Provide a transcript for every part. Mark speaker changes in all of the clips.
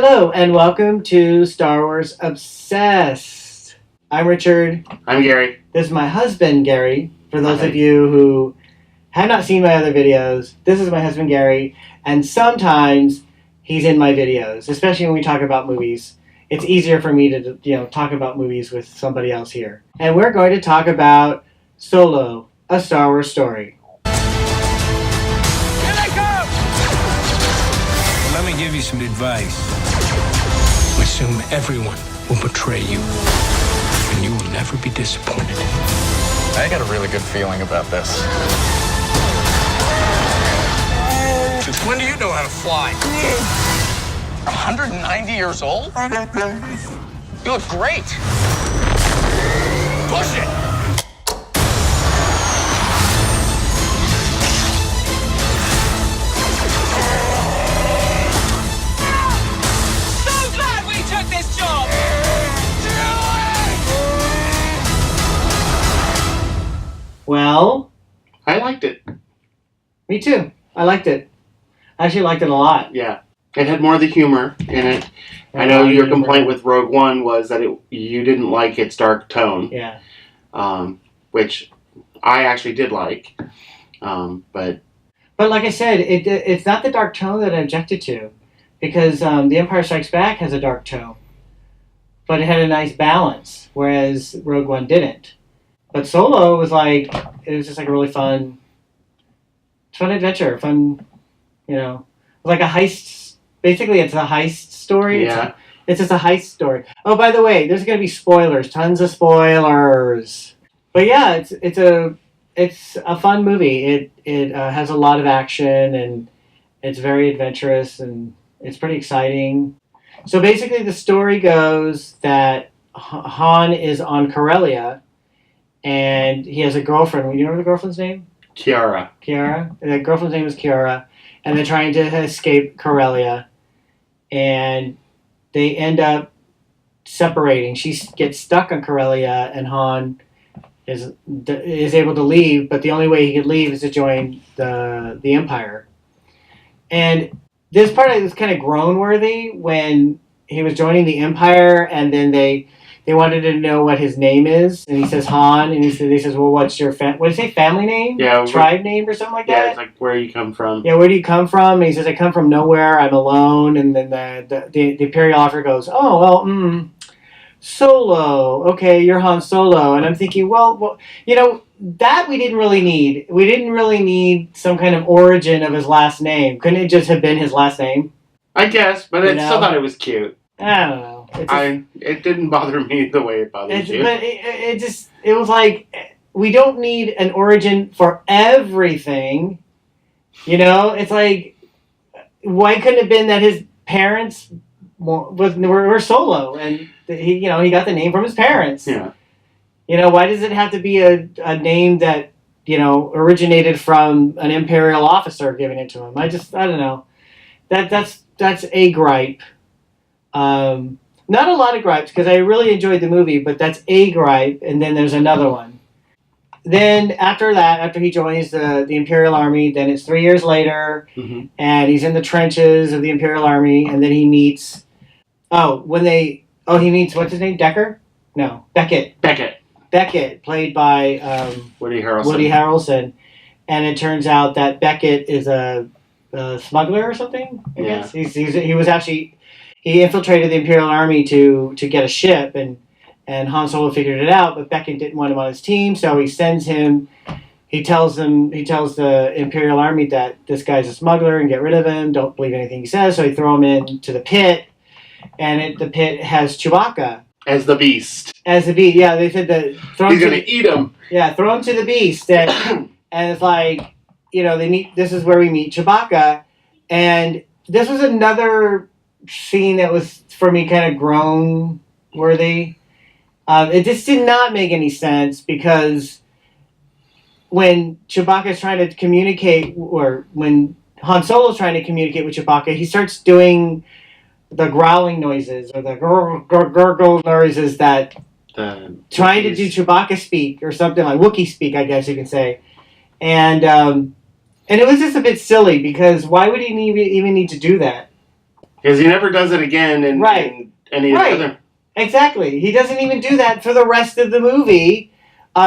Speaker 1: Hello and welcome to Star Wars Obsessed. I'm Richard.
Speaker 2: I'm Gary.
Speaker 1: This is my husband, Gary. For those
Speaker 2: Hi.
Speaker 1: of you who have not seen my other videos, this is my husband, Gary. And sometimes he's in my videos, especially when we talk about movies. It's easier for me to talk about movies with somebody else here. And we're going to talk about Solo, a Star Wars story.
Speaker 3: Let me give you some advice. Assume everyone will betray you, and you will never be disappointed.
Speaker 4: I got a really good feeling about this.
Speaker 3: Since when do you know how to fly?
Speaker 4: 190 years old? You look great.
Speaker 3: Push it!
Speaker 1: Well,
Speaker 2: I liked it.
Speaker 1: me too. I liked it. I actually liked it a lot.
Speaker 2: Yeah. It had more of the humor in it. I know your complaint with Rogue One was that you didn't like its dark tone.
Speaker 1: Yeah.
Speaker 2: Which I actually did like. But
Speaker 1: like I said, it's not the dark tone that I objected to, because The Empire Strikes Back has a dark tone, but it had a nice balance, whereas Rogue One didn't. But Solo was it was just like a really fun adventure, like a heist. Basically, it's a heist story.
Speaker 2: yeah.
Speaker 1: It's just a heist story. Oh, by the way, there's going to be spoilers, tons of spoilers. But yeah, it's a fun movie. It has a lot of action, and it's very adventurous, and it's pretty exciting. So basically, the story goes that Han is on Corellia, and he has a girlfriend. You know the girlfriend's name?
Speaker 2: Kiara.
Speaker 1: Kiara. The girlfriend's name is Kiara, and they're trying to escape Corellia, and they end up separating. She gets stuck on Corellia, and Han is able to leave, but the only way he could leave is to join the Empire. And this part was kind of groan-worthy when he was joining the Empire, and then they wanted to know what his name is, and he says Han, and he says, well, what's your what did he say, family name?
Speaker 2: Yeah.
Speaker 1: Tribe name or something like that?
Speaker 2: Yeah, it's like, where you come from.
Speaker 1: Yeah, where do you come from? And he says, I come from nowhere, I'm alone. And then the Imperial officer goes, oh, well, Solo. Okay, you're Han Solo. And I'm thinking, well, that we didn't really need. We didn't really need some kind of origin of his last name. Couldn't it just have been his last name?
Speaker 2: I guess, but I still thought it was cute.
Speaker 1: I don't know.
Speaker 2: It didn't bother me the way it bothered you.
Speaker 1: But it was like, we don't need an origin for everything. It's like, why couldn't it have been that his parents were Solo, and he got the name from his parents?
Speaker 2: Yeah.
Speaker 1: Why does it have to be a name that originated from an Imperial officer giving it to him? I don't know. That's a gripe. Not a lot of gripes, because I really enjoyed the movie, but that's a gripe, and then there's another one. Then after that, after he joins the Imperial Army, then it's 3 years later, and he's in the trenches of the Imperial Army, and then he meets... he meets, what's his name, Decker? No, Beckett. Beckett, played by
Speaker 2: Woody Harrelson.
Speaker 1: Woody Harrelson. And it turns out that Beckett is a smuggler or something, I guess. He infiltrated the Imperial Army to get a ship, and Han Solo figured it out, but Beckett didn't want him on his team, so he tells the Imperial Army that this guy's a smuggler and get rid of him, don't believe anything he says, so he throw him into the pit, and the pit has Chewbacca.
Speaker 2: As the Beast.
Speaker 1: Yeah, they said that...
Speaker 2: He's going to eat him.
Speaker 1: Yeah, throw him to the Beast, and it's like, this is where we meet Chewbacca, and this was another scene that was, for me, kind of groan-worthy. It just did not make any sense, because when Chewbacca's trying to communicate, or when Han Solo's trying to communicate with Chewbacca, he starts doing the growling noises, or the gurgle noises that trying to do Chewbacca speak, or something like Wookiee speak, I guess you can say. And it was just a bit silly, because why would he even need to do that?
Speaker 2: Because he never does it again in,
Speaker 1: Right.
Speaker 2: in any of the other.
Speaker 1: Exactly. He doesn't even do that for the rest of the movie.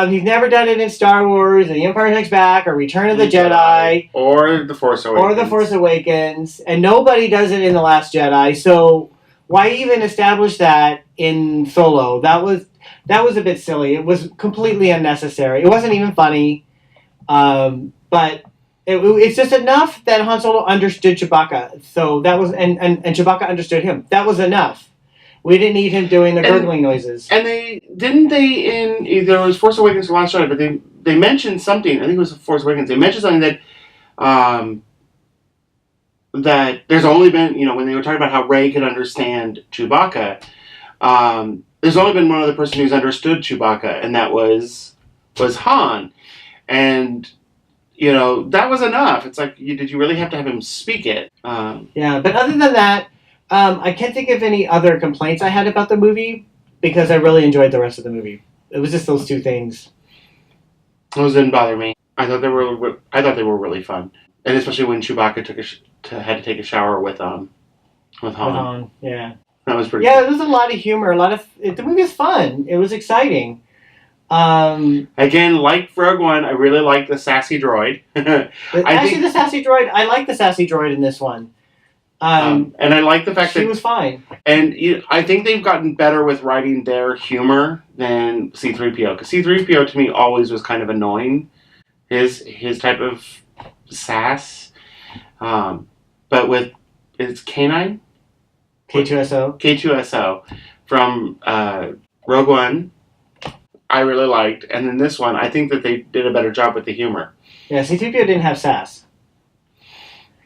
Speaker 1: He's never done it in Star Wars, or The Empire Strikes Back, or Return of the Jedi,
Speaker 2: or The Force Awakens.
Speaker 1: or The Force Awakens, and nobody does it in The Last Jedi. So why even establish that in Solo? That was a bit silly. It was completely unnecessary. It wasn't even funny. But it's just enough that Han Solo understood Chewbacca. So that was and Chewbacca understood him. That was enough. We didn't need him doing the gurgling noises.
Speaker 2: And they in either it was Force Awakens or Last Jedi, but they mentioned something. I think it was Force Awakens. They mentioned something that that there's only been, when they were talking about how Rey could understand Chewbacca, there's only been one other person who's understood Chewbacca, and that was Han. And that was enough. It's like, did you really have to have him speak it?
Speaker 1: Yeah, but other than that, I can't think of any other complaints I had about the movie because I really enjoyed the rest of the movie. It was just those two things.
Speaker 2: Those didn't bother me. I thought they were really fun, and especially when Chewbacca had to take a shower with Han.
Speaker 1: Yeah.
Speaker 2: That was pretty.
Speaker 1: Yeah,
Speaker 2: cool.
Speaker 1: there was a lot of humor. The movie was fun. It was exciting.
Speaker 2: Again, like Rogue One, I really like the sassy droid.
Speaker 1: The sassy droid. I like the sassy droid in this one.
Speaker 2: And I like the fact that
Speaker 1: she was fine.
Speaker 2: And I think they've gotten better with writing their humor than C-3PO. Because C-3PO to me always was kind of annoying. His type of sass. But with it's K9?
Speaker 1: K2SO.
Speaker 2: K2SO from Rogue One, I really liked. And then this one, I think that they did a better job with the humor.
Speaker 1: Yeah, C-3PO didn't have sass.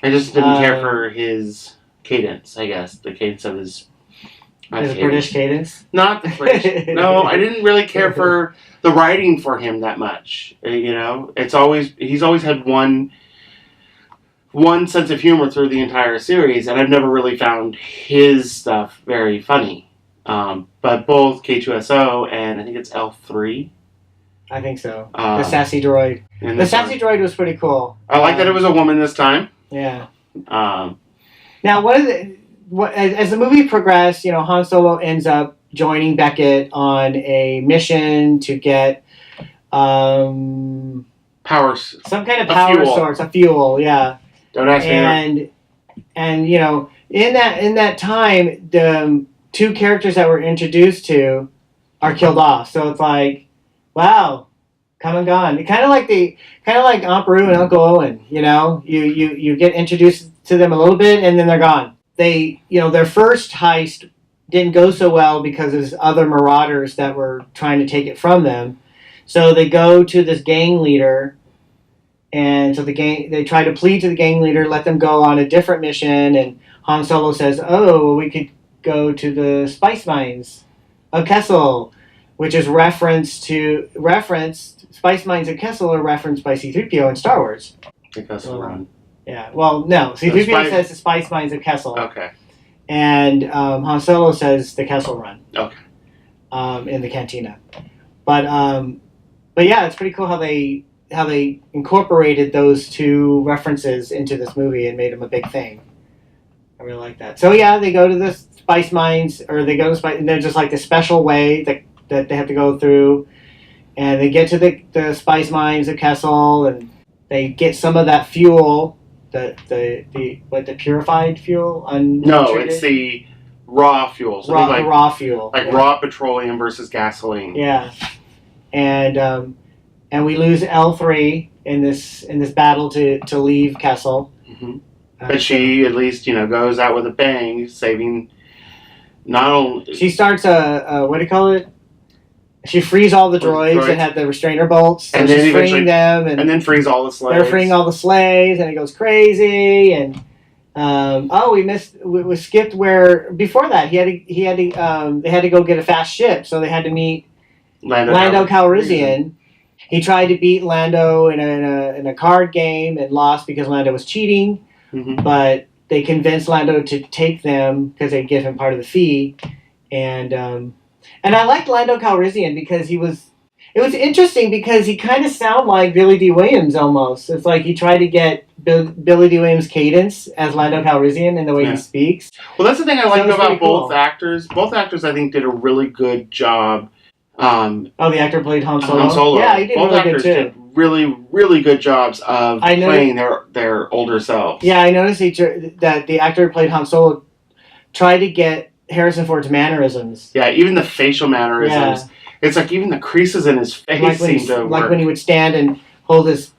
Speaker 2: I just didn't care for his cadence, I guess. The cadence of his
Speaker 1: British cadence?
Speaker 2: Not the British. No, I didn't really care for the writing for him that much. He's always had one sense of humor through the entire series, and I've never really found his stuff very funny. But both K2SO and I think it's L3.
Speaker 1: I think so. The sassy droid. The sassy droid was pretty cool.
Speaker 2: I like that it was a woman this time.
Speaker 1: Yeah. Now, as the movie progressed, Han Solo ends up joining Beckett on a mission to get
Speaker 2: some
Speaker 1: kind of power source, a fuel. Yeah.
Speaker 2: Don't ask me.
Speaker 1: And in that time, the two characters that we're introduced to are killed off. So it's like, wow. Come and gone. Kind of like Aunt Beru and Uncle Owen. You get introduced to them a little bit and then they're gone. They, their first heist didn't go so well because there's other marauders that were trying to take it from them. So they go to this gang leader, and so they try to plead to the gang leader, let them go on a different mission. And Han Solo says, "Oh, well, we could go to the spice mines of Kessel," which is referenced. Spice Mines of Kessel are referenced by C-3PO in Star Wars.
Speaker 2: The Kessel Run.
Speaker 1: Yeah, well, no. C-3PO says the Spice Mines of Kessel.
Speaker 2: Okay.
Speaker 1: And Han Solo says the Kessel Run.
Speaker 2: Okay.
Speaker 1: In the cantina. But yeah, it's pretty cool how they incorporated those two references into this movie and made them a big thing. I really like that. So yeah, they go to the Spice Mines, or they go to Spice, and they're just like the special way that they have to go through. And they get to the spice mines of Kessel, and they get some of that fuel, the purified fuel?
Speaker 2: No, it's the raw fuel. So
Speaker 1: raw fuel.
Speaker 2: Like raw petroleum versus gasoline.
Speaker 1: Yeah. And we lose L3 in this battle to leave Kessel.
Speaker 2: Mm-hmm. But she at least, goes out with a bang, saving not only...
Speaker 1: She starts what do you call it? She frees all the droids that had the restrainer bolts. So
Speaker 2: and then
Speaker 1: she's freeing them.
Speaker 2: And then frees all the slaves.
Speaker 1: They're freeing all the slaves, and it goes crazy. And we skipped where before that they had to go get a fast ship, so they had to meet Lando Calrissian. He tried to beat Lando in a card game and lost because Lando was cheating.
Speaker 2: Mm-hmm.
Speaker 1: But they convinced Lando to take them because they'd give him part of the fee, and I liked Lando Calrissian because he was. It was interesting because he kind of sounded like Billy D. Williams almost. It's like he tried to get Billy D. Williams' cadence as Lando Calrissian in the way he speaks.
Speaker 2: Well, that's the thing I like about both
Speaker 1: cool.
Speaker 2: actors. Both actors, I think, did a really good job.
Speaker 1: The actor played Han Solo.
Speaker 2: Han Solo.
Speaker 1: Yeah, he did
Speaker 2: both
Speaker 1: really
Speaker 2: actors
Speaker 1: good too.
Speaker 2: did really, really good jobs of playing their older selves.
Speaker 1: Yeah, I noticed that the actor who played Han Solo tried to get Harrison Ford's mannerisms.
Speaker 2: Yeah, even the facial mannerisms. Yeah. It's like even the creases in his face seemed to work.
Speaker 1: Like when he would stand and put his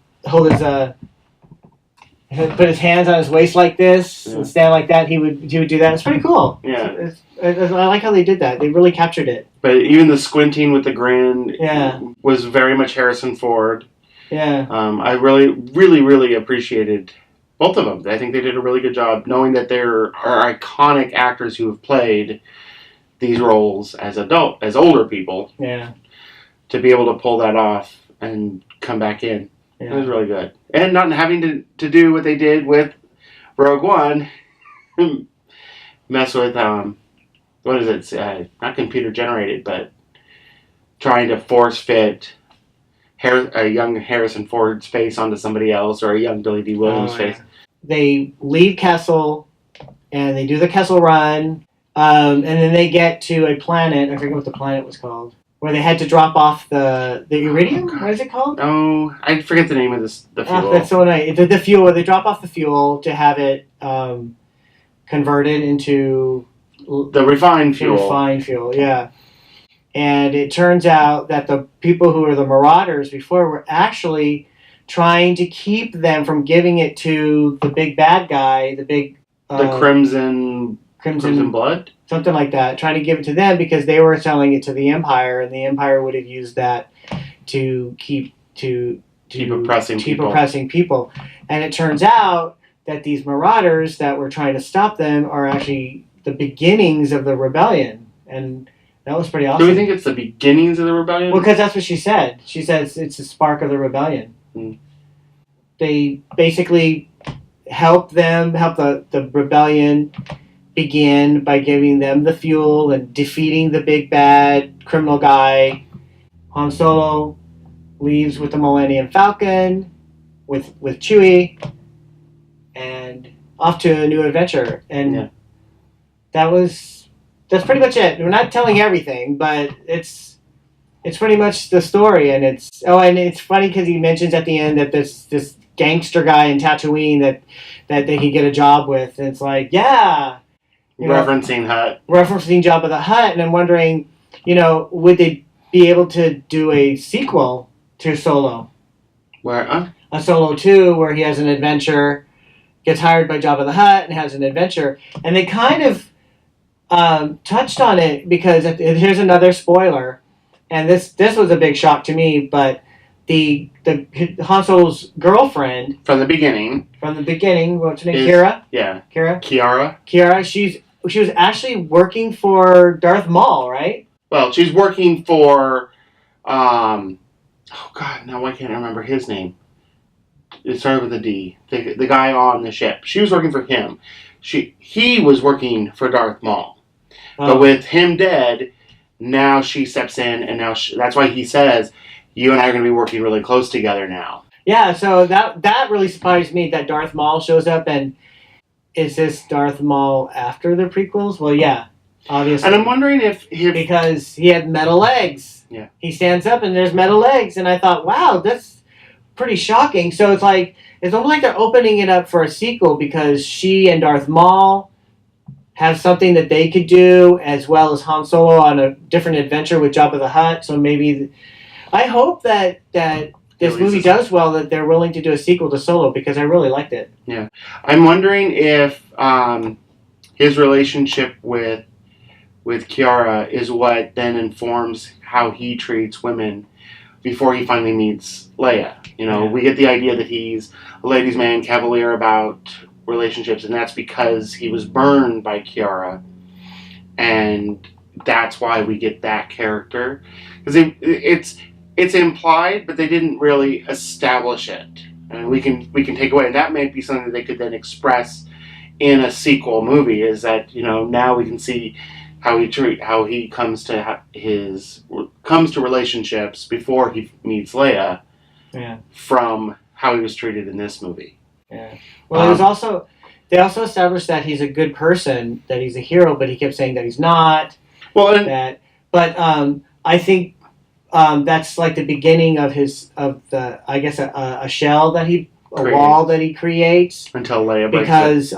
Speaker 1: hands on his waist like this and stand like that. He would do that. It's pretty cool.
Speaker 2: Yeah,
Speaker 1: I like how they did that. They really captured it.
Speaker 2: But even the squinting with the grin, was very much Harrison Ford.
Speaker 1: Yeah,
Speaker 2: I really, really, really appreciated both of them. I think they did a really good job, knowing that there are iconic actors who have played these roles as older people.
Speaker 1: Yeah,
Speaker 2: to be able to pull that off and come back in. Yeah. It was really good. And not having to do what they did with Rogue One, mess with, what is it? Not computer generated, but trying to force fit a young Harrison Ford's face onto somebody else or a young Billy D. Williams' face.
Speaker 1: They leave Kessel and they do the Kessel run, and then they get to a planet. I forget what the planet was called. Where they had to drop off the iridium? What is it called?
Speaker 2: Oh, I forget the name of the fuel.
Speaker 1: That's so nice. The fuel, where they drop off the fuel to have it converted into...
Speaker 2: The refined fuel.
Speaker 1: Refined fuel, yeah. And it turns out that the people who were the Marauders before were actually trying to keep them from giving it to the big bad guy, the big...
Speaker 2: the Crimson Blood?
Speaker 1: Something like that, trying to give it to them because they were selling it to the Empire, and the Empire would have used that to keep oppressing people. And it turns out that these Marauders that were trying to stop them are actually the beginnings of the rebellion, and that was pretty awesome.
Speaker 2: Do we think it's the beginnings of the rebellion?
Speaker 1: Well, because that's what she said. She says it's the spark of the rebellion. They basically help the rebellion begin by giving them the fuel and defeating the big bad criminal guy. Han Solo leaves with the Millennium Falcon, with Chewie, and off to a new adventure. And that's pretty much it. We're not telling everything, but it's pretty much the story. And it's funny because he mentions at the end that this gangster guy in Tatooine that they can get a job with, and it's like, yeah.
Speaker 2: Referencing Hutt.
Speaker 1: Referencing Jabba the Hutt, and I'm wondering, would they be able to do a sequel to Solo?
Speaker 2: Where?
Speaker 1: A Solo 2, where he has an adventure, gets hired by Jabba the Hutt, and has an adventure. And they kind of touched on it, because here's another spoiler, and this was a big shock to me, but the Han Solo's girlfriend... From the beginning, what's her name? Kira?
Speaker 2: Yeah.
Speaker 1: Kiara, she was actually working for Darth Maul, right?
Speaker 2: Well, she's working for, oh God, now I can't remember his name. It started with a D. The guy on the ship. She was working for him. He was working for Darth Maul. But with him dead, now she steps in, and now that's why he says, you and I are going to be working really close together now.
Speaker 1: Yeah, so that really surprised me that Darth Maul shows up, and is this Darth Maul after the prequels? Well, yeah, obviously.
Speaker 2: And I'm wondering if
Speaker 1: because he had metal legs.
Speaker 2: Yeah.
Speaker 1: He stands up and there's metal legs, and I thought, wow, that's pretty shocking. So it's almost like they're opening it up for a sequel, because she and Darth Maul have something that they could do, as well as Han Solo on a different adventure with Jabba the Hutt. So maybe I hope that this movie does well, that they're willing to do a sequel to Solo, because I really liked it.
Speaker 2: Yeah. I'm wondering if his relationship with Kiara is what then informs how he treats women before he finally meets Leia. We get the idea that he's a ladies' man, cavalier about relationships, and that's because he was burned by Kiara. And that's why we get that character. Because it's implied, but they didn't really establish it. And we can take away, and that may be something that they could then express in a sequel movie, is that, now we can see how he comes to relationships before he meets Leia.
Speaker 1: Yeah.
Speaker 2: From how he was treated in this movie.
Speaker 1: Yeah. Well, they also established that he's a good person, that he's a hero, but he kept saying that he's not.
Speaker 2: Well,
Speaker 1: I think that's like the beginning of a shell that a wall that he creates
Speaker 2: until Leia breaks
Speaker 1: because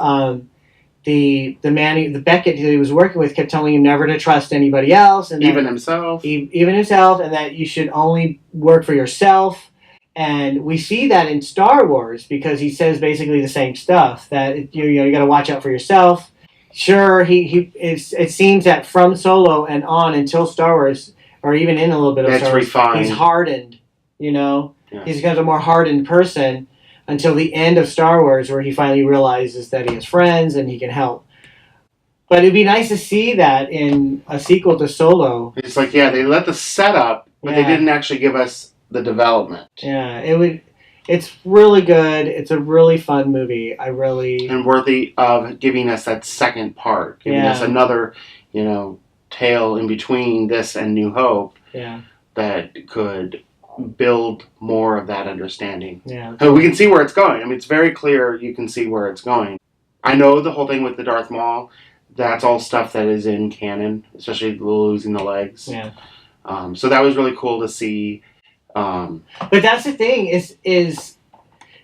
Speaker 1: the Beckett who he was working with kept telling him never to trust anybody else, and
Speaker 2: even himself,
Speaker 1: and that you should only work for yourself. And we see that in Star Wars because he says basically the same stuff, that you got to watch out for yourself. Sure, it seems that from Solo and on until Star Wars, or even in a little bit of Star Wars,
Speaker 2: refined.
Speaker 1: He's hardened.
Speaker 2: Yeah.
Speaker 1: He becomes a more hardened person until the end of Star Wars, where he finally realizes that he has friends and he can help. But it'd be nice to see that in a sequel to Solo.
Speaker 2: It's like, they let the setup, but they didn't actually give us the development.
Speaker 1: Yeah, it's really good. It's a really fun movie. And
Speaker 2: worthy of giving us that second part, giving us another, tale in between this and New Hope.
Speaker 1: Yeah. That
Speaker 2: could build more of that understanding.
Speaker 1: Yeah.
Speaker 2: So we can see where it's going. I mean, it's very clear you can see where it's going. I know the whole thing with the Darth Maul, that's all stuff that is in canon, especially losing the legs.
Speaker 1: Yeah.
Speaker 2: So that was really cool to see.
Speaker 1: But that's the thing is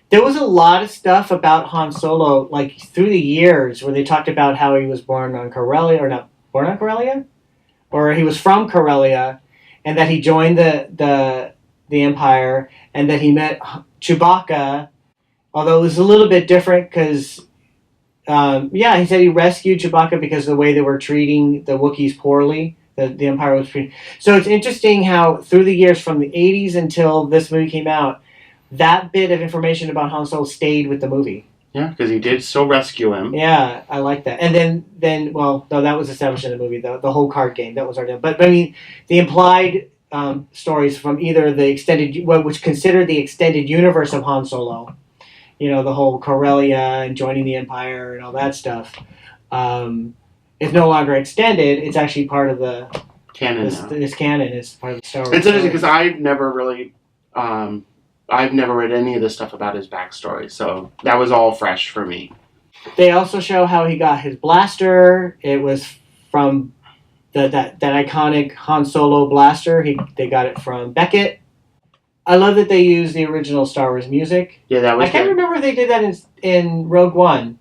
Speaker 1: there was a lot of stuff about Han Solo like through the years where they talked about how he was born on Corellia or he was from Corellia, and that he joined the Empire, and that he met Chewbacca, although it was a little bit different because he said he rescued Chewbacca because of the way they were treating the Wookiees poorly. The Empire was treating. So it's interesting how through the years from the 80s until this movie came out, that bit of information about Han Solo stayed with the movie.
Speaker 2: Yeah, because he did still rescue him.
Speaker 1: Yeah, I like that. And then that was established in the movie, the whole card game. That was already done. But I mean, the implied stories from either the which considered the extended universe of Han Solo, the whole Corellia and joining the Empire and all that stuff, is no longer extended. It's actually part of the
Speaker 2: canon.
Speaker 1: This canon is part of the Star Wars.
Speaker 2: It's interesting because I've never really, I've never read any of the stuff about his backstory, so that was all fresh for me.
Speaker 1: They also show how he got his blaster. It was from that iconic Han Solo blaster. They got it from Beckett. I love that they used the original Star Wars music.
Speaker 2: Yeah, that was.
Speaker 1: I can't remember if they did that in Rogue One.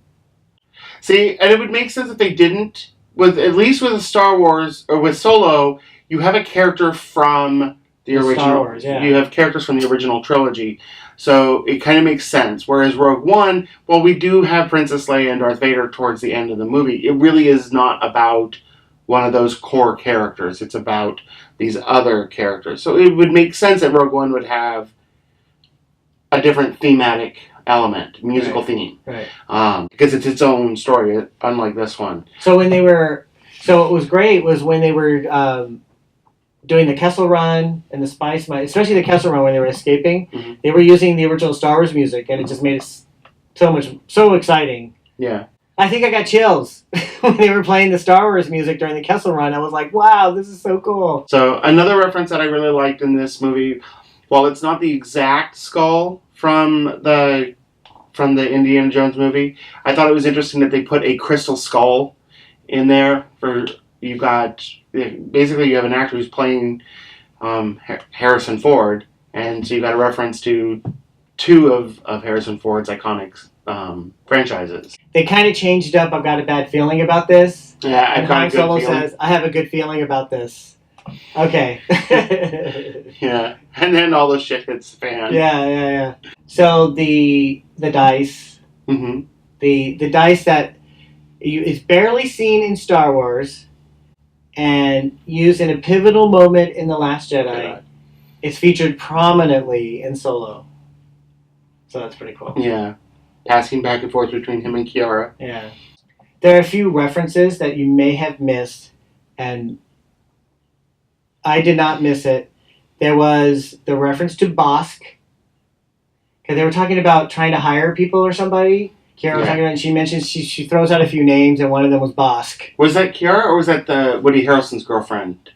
Speaker 2: See, and it would make sense if they didn't. At least with Star Wars or with Solo, you have a character from the original.
Speaker 1: Star Wars, yeah.
Speaker 2: You have characters from the original trilogy, so it kind of makes sense. Whereas Rogue One, well, we do have Princess Leia and Darth Vader towards the end of the movie. It really is not about one of those core characters. It's about these other characters. So it would make sense that Rogue One would have a different thematic element, musical theme.
Speaker 1: Right.
Speaker 2: Because it's its own story, unlike this one.
Speaker 1: So what was great was when they were doing the Kessel Run and the Spice Mine, especially the Kessel Run when they were escaping, they were using the original Star Wars music, and it just made it so exciting.
Speaker 2: Yeah.
Speaker 1: I think I got chills when they were playing the Star Wars music during the Kessel Run. I was like, wow, this is so cool.
Speaker 2: So another reference that I really liked in this movie, while it's not the exact skull from the Indiana Jones movie, I thought it was interesting that they put a crystal skull in there. You have an actor who's playing Harrison Ford, and so you got a reference to two of Harrison Ford's iconic franchises. They
Speaker 1: kind of changed up. I've got a bad feeling about this.
Speaker 2: Yeah, I've got a good
Speaker 1: Solo
Speaker 2: feeling.
Speaker 1: says, I have a good feeling about this. Okay.
Speaker 2: Yeah, and then all the shit hits the fan.
Speaker 1: Yeah. So the dice, the dice that is barely seen in Star Wars, and used in a pivotal moment in The Last Jedi, is featured prominently in Solo. So that's pretty cool.
Speaker 2: Yeah, passing back and forth between him and Kiara.
Speaker 1: Yeah, there are a few references that you may have missed, and I did not miss it. There was the reference to Bosk, because they were talking about trying to hire people or somebody, Kiara was
Speaker 2: Yeah.
Speaker 1: talking about, and she mentions she throws out a few names, and one of them was Bosk.
Speaker 2: Was that Kiara or was that the Woody Harrelson's girlfriend?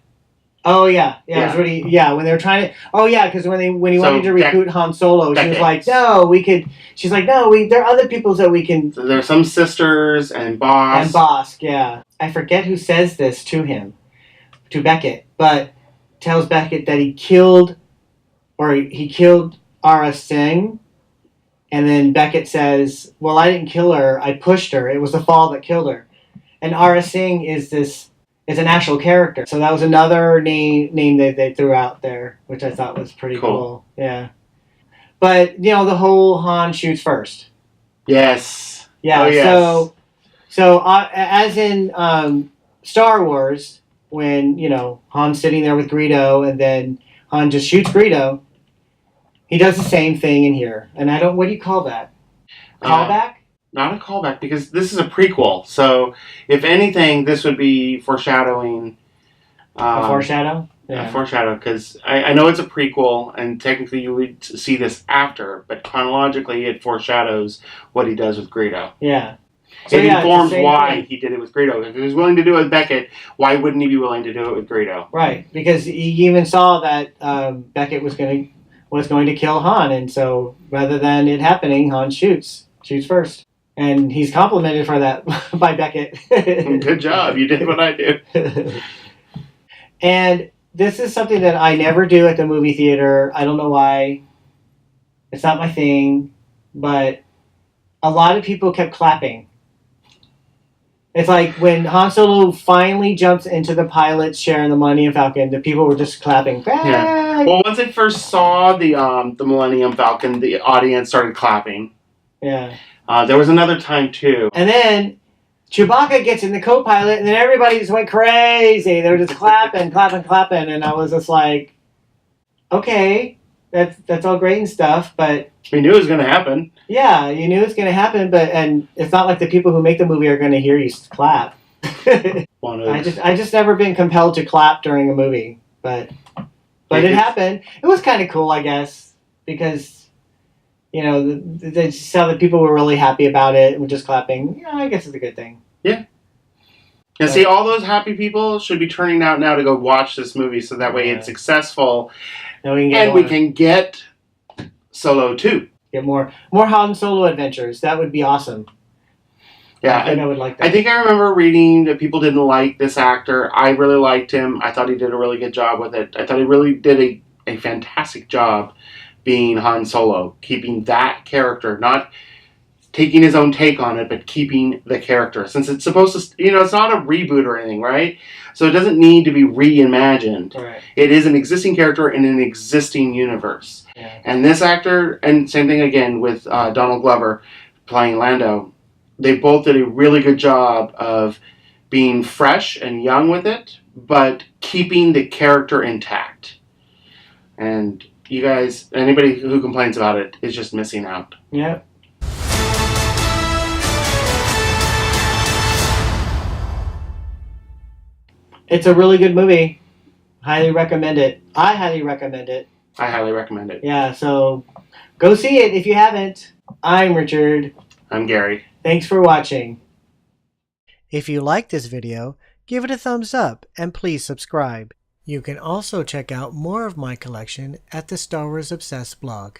Speaker 1: Oh yeah, yeah.
Speaker 2: Yeah.
Speaker 1: It was Woody, yeah, when they were trying to. Oh yeah, because when he
Speaker 2: So
Speaker 1: wanted to recruit Han Solo, she was
Speaker 2: Beckett.
Speaker 1: like, "No, we could." She's like, "No, there are other peoples that we can."
Speaker 2: So there are some sisters and Boss.
Speaker 1: And Bosk, yeah. I forget who says this to him, to Beckett, but tells Beckett that he killed Ara Singh, and then Beckett says, "Well, I didn't kill her. I pushed her. It was the fall that killed her." And Ara Singh is an actual character, so that was another name that they threw out there, which I thought was pretty cool. Yeah, but the whole Han shoots first.
Speaker 2: Yes.
Speaker 1: Yeah.
Speaker 2: Oh, yes.
Speaker 1: So as in Star Wars, when Han's sitting there with Greedo, and then Han just shoots Greedo. He does the same thing in here, and I don't. What do you call that? Callback?
Speaker 2: Not a callback, because this is a prequel. So, if anything, this would be foreshadowing.
Speaker 1: A foreshadow?
Speaker 2: Yeah, foreshadow, because I know it's a prequel, and technically you would see this after, but chronologically it foreshadows what he does with Greedo.
Speaker 1: Yeah.
Speaker 2: It informs
Speaker 1: it's the same
Speaker 2: why
Speaker 1: thing.
Speaker 2: he did it with Greedo. If he was willing to do it with Beckett, why wouldn't he be willing to do it with Greedo?
Speaker 1: Right, because he even saw that Beckett was going to kill Han, and so rather than it happening, Han shoots first. And he's complimented for that by Beckett.
Speaker 2: Good job, you did what I do.
Speaker 1: And this is something that I never do at the movie theater. I don't know why. It's not my thing. But a lot of people kept clapping. It's like when Han Solo finally jumps into the pilot's share in the Millennium Falcon, the people were just clapping.
Speaker 2: Yeah. Well, once I first saw the Millennium Falcon, the audience started clapping.
Speaker 1: Yeah.
Speaker 2: There was another time too.
Speaker 1: And then Chewbacca gets in the co-pilot, and then everybody just went crazy. They were just clapping, and I was just like, okay, that's all great and stuff, but
Speaker 2: We knew it was going to happen.
Speaker 1: yeah, you knew it's going to happen, and it's not like the people who make the movie are going to hear you clap. I just never been compelled to clap during a movie, but it happened. It was kind of cool, I guess, because they saw that people were really happy about it and were just clapping. Yeah, I guess it's a good thing.
Speaker 2: Yeah. And see, all those happy people should be turning out now to go watch this movie, so that way it's successful,
Speaker 1: And we
Speaker 2: can get Solo 2.
Speaker 1: get more Han Solo adventures. That would be awesome.
Speaker 2: Yeah,
Speaker 1: I think I would like that.
Speaker 2: I think I remember reading that people didn't like this actor. I really liked him. I thought he did a really good job with it. I thought he really did a fantastic job being Han Solo, keeping that character, not taking his own take on it, but keeping the character. Since it's supposed to, it's not a reboot or anything, right? So it doesn't need to be reimagined.
Speaker 1: Right.
Speaker 2: It is an existing character in an existing universe.
Speaker 1: Yeah.
Speaker 2: And this actor, and same thing again with Donald Glover playing Lando, they both did a really good job of being fresh and young with it, but keeping the character intact. And you guys, anybody who complains about it is just missing out.
Speaker 1: Yeah. It's a really good movie. Highly recommend it. I highly recommend it.
Speaker 2: I highly recommend it.
Speaker 1: Yeah, so go see it if you haven't. I'm Richard.
Speaker 2: I'm Gary.
Speaker 1: Thanks for watching. If you like this video, give it a thumbs up and please subscribe. You can also check out more of my collection at the Star Wars Obsessed blog.